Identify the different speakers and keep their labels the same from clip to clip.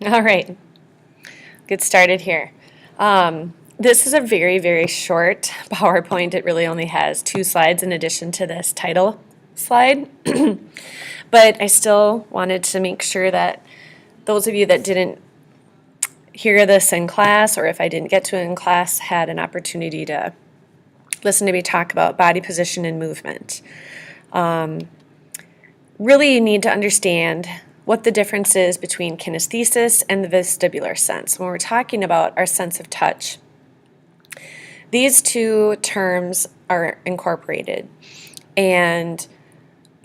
Speaker 1: All right, get started here. This is a very, very short PowerPoint. It really only has 2 slides in addition to this title slide. But I still wanted to make sure that those of you that didn't hear this in class, or if I didn't get to it in class, had an opportunity to listen to me talk about body position and movement. Really, you need to understand what the difference is between kinesthesis and the vestibular sense. When we're talking about our sense of touch, these two terms are incorporated and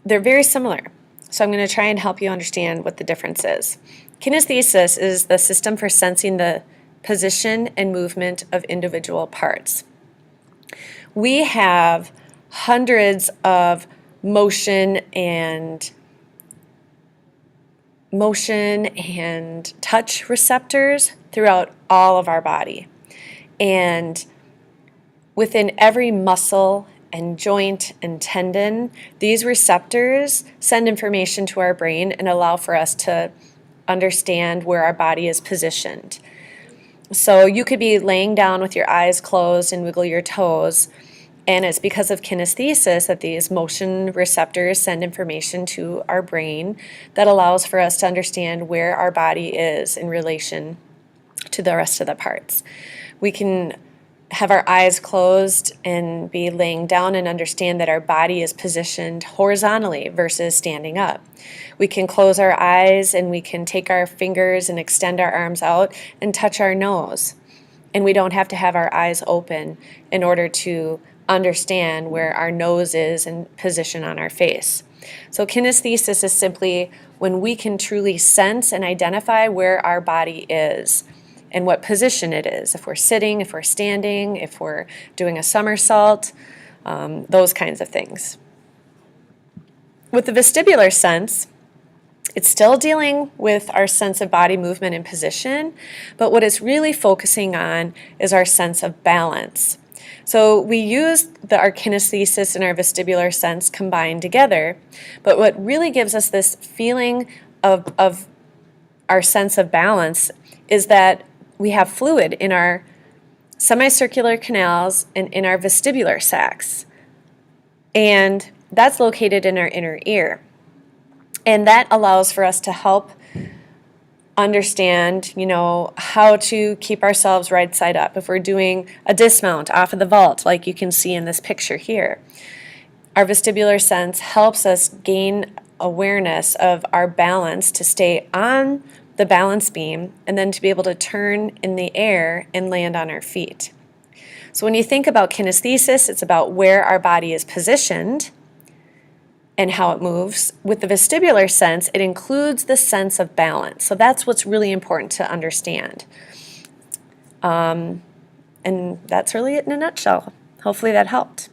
Speaker 1: they're very similar. So I'm going to try and help you understand what the difference is. Kinesthesis is the system for sensing the position and movement of individual parts. We have hundreds of motion and touch receptors throughout all of our body. And within every muscle and joint and tendon, these receptors send information to our brain and allow for us to understand where our body is positioned. So you could be laying down with your eyes closed and wiggle your toes, and it's because of kinesthesis that these motion receptors send information to our brain that allows for us to understand where our body is in relation to the rest of the parts. We can have our eyes closed and be laying down and understand that our body is positioned horizontally versus standing up. We can close our eyes and we can take our fingers and extend our arms out and touch our nose. And we don't have to have our eyes open in order to understand where our nose is and position on our face. So kinesthesis is simply when we can truly sense and identify where our body is and what position it is, if we're sitting, if we're standing, if we're doing a somersault, those kinds of things. With the vestibular sense, it's still dealing with our sense of body movement and position, but what it's really focusing on is our sense of balance. So we use our kinesthesis and our vestibular sense combined together, but what really gives us this feeling of our sense of balance is that we have fluid in our semicircular canals and in our vestibular sacs. And that's located in our inner ear. And that allows for us to help understand, how to keep ourselves right side up. If we're doing a dismount off of the vault, like you can see in this picture here, our vestibular sense helps us gain awareness of our balance to stay on the balance beam and then to be able to turn in the air and land on our feet. So when you think about kinesthesis, it's about where our body is positioned and how it moves. With the vestibular sense, it includes the sense of balance. So that's what's really important to understand. And that's really it in a nutshell. Hopefully that helped.